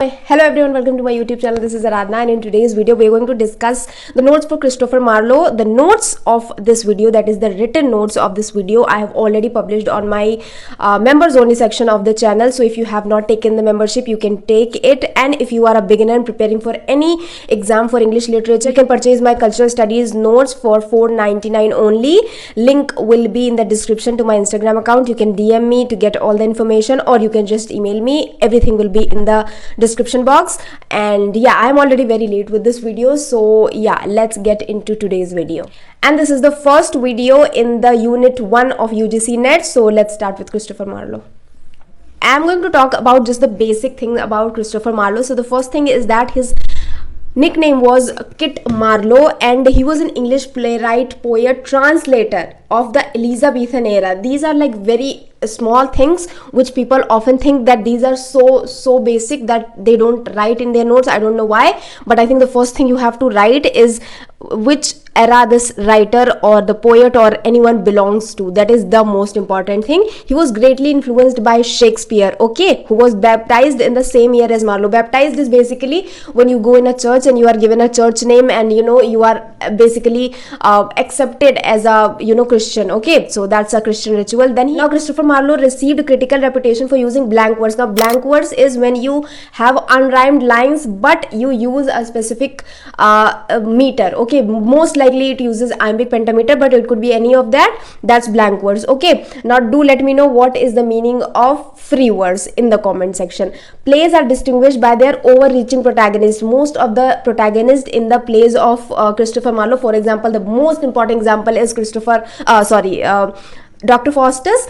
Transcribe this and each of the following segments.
Hello everyone, welcome to my YouTube channel. This is Aradhana, and in today's video we are going to discuss the notes for Christopher Marlowe. The notes of this video, that is the written notes of this video, I have already published on my members only section of the channel. So if you have not taken the membership, you can take it, and if you are a beginner and preparing for any exam for English literature, you can purchase my cultural studies notes for $4.99 only. Link will be in the description to my Instagram account. You can DM me to get all the information, or you can just email me. Everything will be in the description box. And yeah, I'm already very late with this video, so yeah, let's get into today's video. And this is the first video in the unit 1 of UGC-NET. So let's start with Christopher Marlowe. I'm going to talk about just the basic thing about Christopher Marlowe. So the first thing is that his nickname was Kit Marlowe, and he was an English playwright, poet, translator of the Elizabethan era. These are like very small things which people often think that these are so basic that they don't write in their notes. I don't know why, but I think the first thing you have to write is which era this writer or the poet or anyone belongs to. That is the most important thing. He was greatly influenced by Shakespeare, okay, who was baptized in the same year as Marlowe. Baptized is basically when you go in a church and you are given a church name, and you are basically accepted as a Christian, okay, so that's a Christian ritual. Then now Christopher Marlowe received critical reputation for using blank verse. Now blank verse is when you have unrhymed lines but you use a specific meter, okay, most likely it uses iambic pentameter, but it could be any of that. That's blank verse, okay. Now do let me know what is the meaning of free verse in the comment section. Plays are distinguished by their overreaching protagonist. Most of the protagonists in the plays of Christopher Marlowe, for example, the most important example is Dr. Faustus.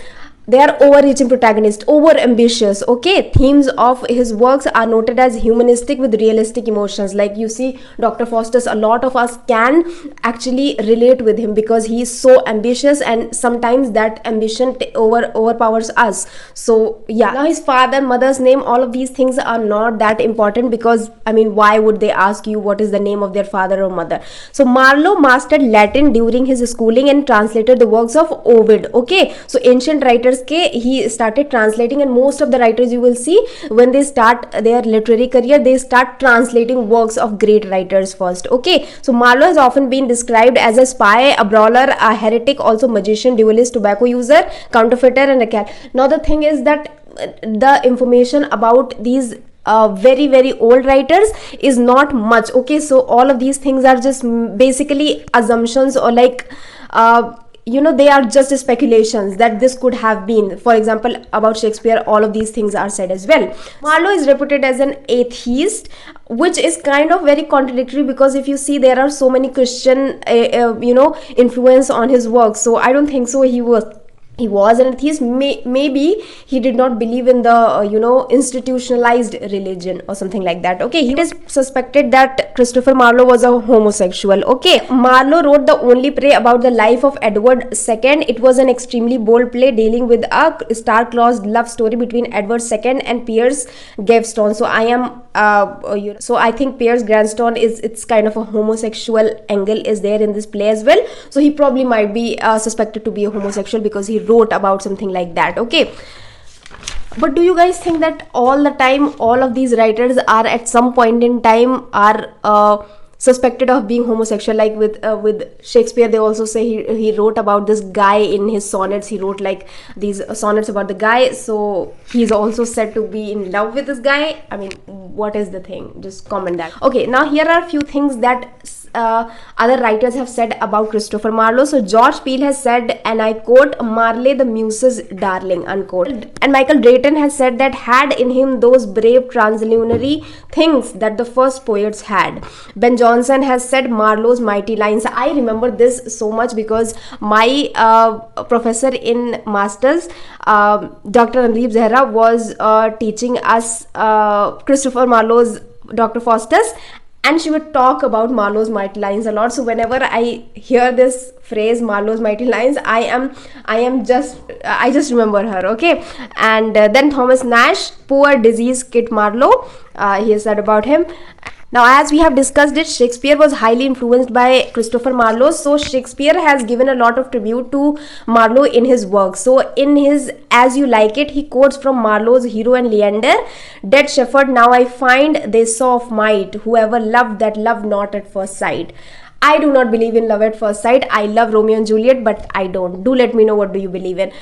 They are overreaching protagonists, over ambitious, okay. Themes of his works are noted as humanistic with realistic emotions. Like you see Dr. Faustus, a lot of us can actually relate with him because he is so ambitious, and sometimes that ambition overpowers us. So yeah, now his father, mother's name, all of these things are not that important, because I mean, why would they ask you what is the name of their father or mother? So Marlowe mastered Latin during his schooling and translated the works of Ovid, okay. So ancient writers he started translating, and most of the writers you will see, when they start their literary career, they start translating works of great writers first, okay. So Marlowe has often been described as a spy, a brawler, a heretic, also magician, duelist, tobacco user, counterfeiter, and a cat. Now the thing is that the information about these very old writers is not much, okay. So all of these things are just basically assumptions, or like they are just speculations that this could have been. For example, about Shakespeare, all of these things are said as well. Marlowe is reputed as an atheist, which is kind of very contradictory, because if you see, there are so many Christian influence on his work. So I don't think so he was an atheist. Maybe he did not believe in the institutionalized religion or something like that, okay. It is suspected that Christopher Marlowe was a homosexual, okay. Marlowe wrote the only play about the life of Edward II. It was an extremely bold play dealing with a star-crossed love story between Edward II and Piers Gaveston. So I think Piers Gaveston it's kind of a homosexual angle is there in this play as well. So he probably might be suspected to be a homosexual because he wrote about something like that, okay. But do you guys think that all the time all of these writers are at some point in time are suspected of being homosexual? Like with Shakespeare, they also say he wrote about this guy in his sonnets. He wrote like these sonnets about the guy, so he's also said to be in love with this guy. I mean, what is the thing? Just comment that. Okay, now here are a few things that other writers have said about Christopher Marlowe. So George Peele has said, and I quote, "Marley the muse's darling," unquote. And Michael Drayton has said that had in him those brave translunary things that the first poets had. Ben Jonson has said Marlowe's mighty lines. I remember this so much because my professor in masters, Dr. Andeep Zehra, was teaching us Christopher Marlowe's Dr. Faustus, and she would talk about Marlowe's mighty lines a lot. So whenever I hear this phrase, Marlowe's mighty lines, I just remember her, okay. And then Thomas Nash, poor diseased Kit Marlowe, he has said about him. Now, as we have discussed it, Shakespeare was highly influenced by Christopher Marlowe. So Shakespeare has given a lot of tribute to Marlowe in his work. So in his As You Like It, he quotes from Marlowe's Hero and Leander: "Dead shepherd, now I find they saw of might, whoever loved that loved not at first sight." I do not believe in love at first sight. I love Romeo and Juliet, but I don't. Do let me know, what do you believe in?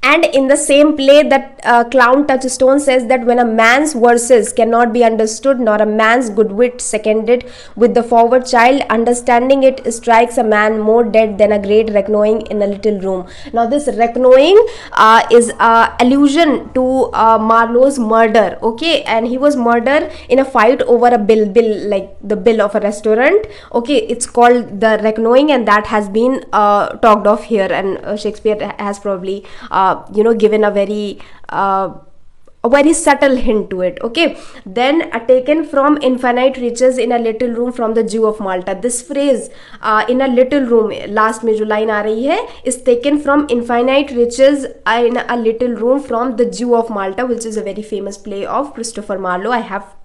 And in the same play, that clown Touchstone says that when a man's verses cannot be understood, nor a man's good wit seconded with the forward child, understanding it strikes a man more dead than a great reckoning in a little room. Now this reckoning is allusion to Marlowe's murder, okay, and he was murdered in a fight over a bill like the bill of a restaurant, okay. It's called the reckoning, and that has been talked of here, and Shakespeare has probably given a very subtle hint to it, okay. Then taken from infinite riches in a little room from the Jew of Malta. This phrase in a little room, last में जो line आ रही है, is taken from infinite riches in a little room from the Jew of Malta, which is a very famous play of Christopher Marlowe. I have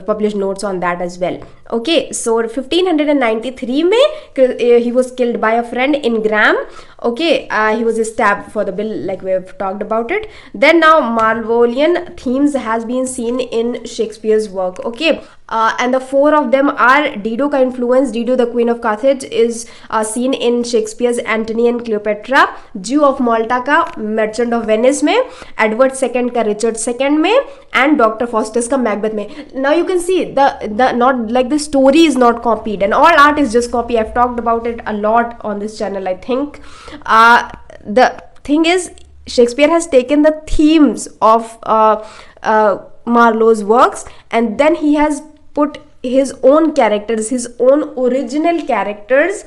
published notes on that as well, okay. So 1593 में he was killed by a friend in Graham, okay. He was stabbed for the bill, like we have talked about it. Then now Marlowien themes has been seen in Shakespeare's work, okay. And the four of them are: Dido का influence, Dido the Queen of Carthage is seen in Shakespeare's Antony and Cleopatra, Jew of Malta का Merchant of Venice में, Edward II का Richard II में, and Dr. Faustus का Macbeth में. Now you can see the not like the story is not copied, and all art is just copy. I've talked about it a lot on this channel, I think. The thing is, Shakespeare has taken the themes of Marlowe's works, and then he has put his own characters, his own original characters,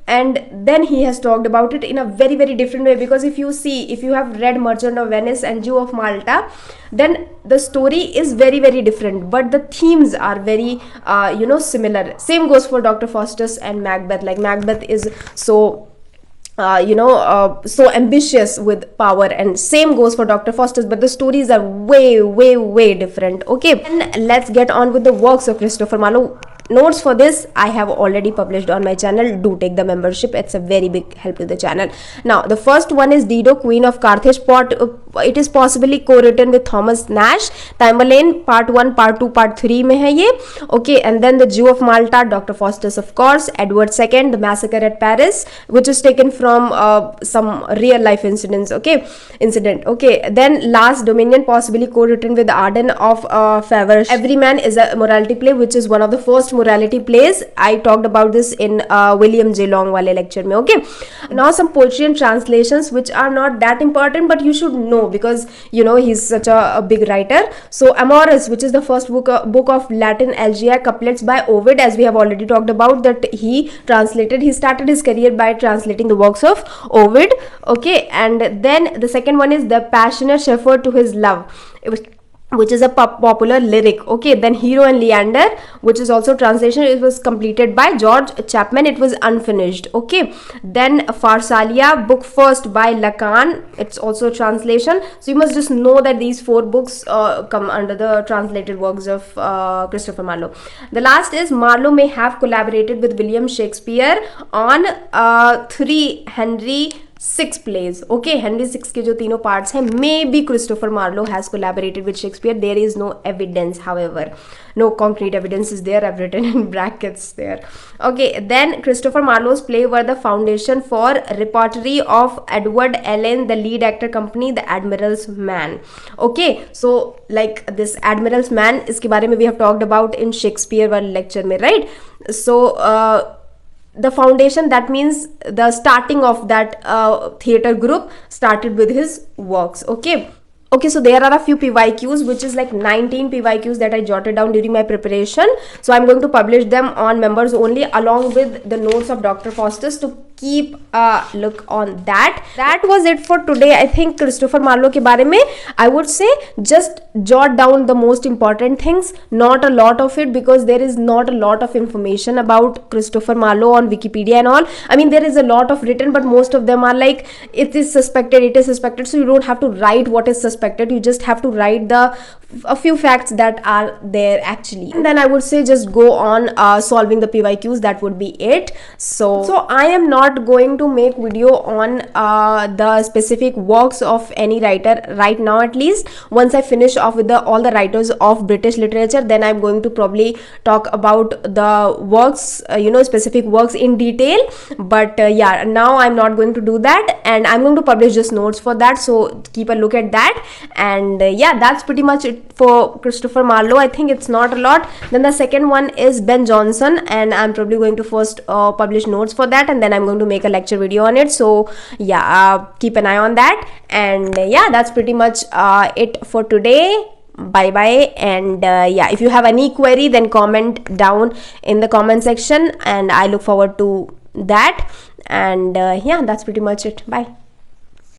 and then he has talked about it in a very, very different way. Because if you have read Merchant of Venice and Jew of Malta, then the story is very, very different, but the themes are very similar. Same goes for Dr. Faustus and Macbeth. Like Macbeth is so so ambitious with power, and same goes for Dr. Faustus, but the stories are way, way, way different, okay. And let's get on with the works of Christopher Marlowe. Notes for this I have already published on my channel. Do take the membership, it's a very big help to the channel. Now the first one is Dido, Queen of Carthage. It is possibly co-written with Thomas Nash. Tamerlane part 1, part 2, part 3 में है ये, okay. And then the Jew of Malta, Dr. Faustus, of course. Edward II, the Massacre at Paris, which is taken from some real life incident, okay. Then Last Dominion, possibly co-written with Arden of Favre. Every Man is a morality play, which is one of the first morality plays. I talked about this in William J. Long wale lecture mein, okay. Now some poetry and translations which are not that important, but you should know because he's such a big writer. So Amorous, which is the first book of Latin elegiac couplets by Ovid, as we have already talked about, that he started his career by translating the works of Ovid, okay. And then the second one is The Passionate Shepherd to His Love, which is a popular lyric, okay. Then Hero and Leander, which is also translation. It was completed by George Chapman. It was unfinished, okay. Then Pharsalia, book first by Lacan. It's also translation. So you must just know that these 4 books come under the translated works of Christopher Marlowe. The last is Marlowe may have collaborated with William Shakespeare on 3 Henry 6 plays, okay. Henry 6 के जो तीनों parts हैं, maybe Christopher Marlowe has collaborated with Shakespeare. There is no evidence, however, no concrete evidence is there. I've written in brackets there, okay. Then Christopher Marlowe's play were the foundation for repertory of Edward Allen, the lead actor company, The Admiral's Man, okay. So like this Admiral's Man, इसके बारे में we have talked about in Shakespeare वाले lecture में, right? So the foundation, that means the starting of that theater group started with his works, okay. So there are a few PYQs, which is like 19 PYQs that I jotted down during my preparation. So I'm going to publish them on members only, along with the notes of Dr. Faustus, to keep a look on that. That was it for today. I think Christopher Marlowe के बारे में I would say just jot down the most important things, not a lot of it, because there is not a lot of information about Christopher Marlowe on Wikipedia and all. I mean, there is a lot of written, but most of them are like it is suspected, so you don't have to write what is suspected. You just have to write the a few facts that are there actually. And then I would say just go on solving the PYQs. That would be it. So I am not going to make video on the specific works of any writer right now. At least once I finish off with all the writers of British literature, then I'm going to probably talk about the works, specific works in detail. But yeah, now I'm not going to do that, and I'm going to publish just notes for that, so keep a look at that. And yeah, that's pretty much it for Christopher Marlowe. I think it's not a lot. Then the second one is Ben Jonson, and I'm probably going to first publish notes for that, and then I'm going to make a lecture video on it. So yeah, keep an eye on that. And yeah, that's pretty much it for today. Bye bye. And yeah, if you have any query, then comment down in the comment section, and I look forward to that. And yeah, that's pretty much it. Bye.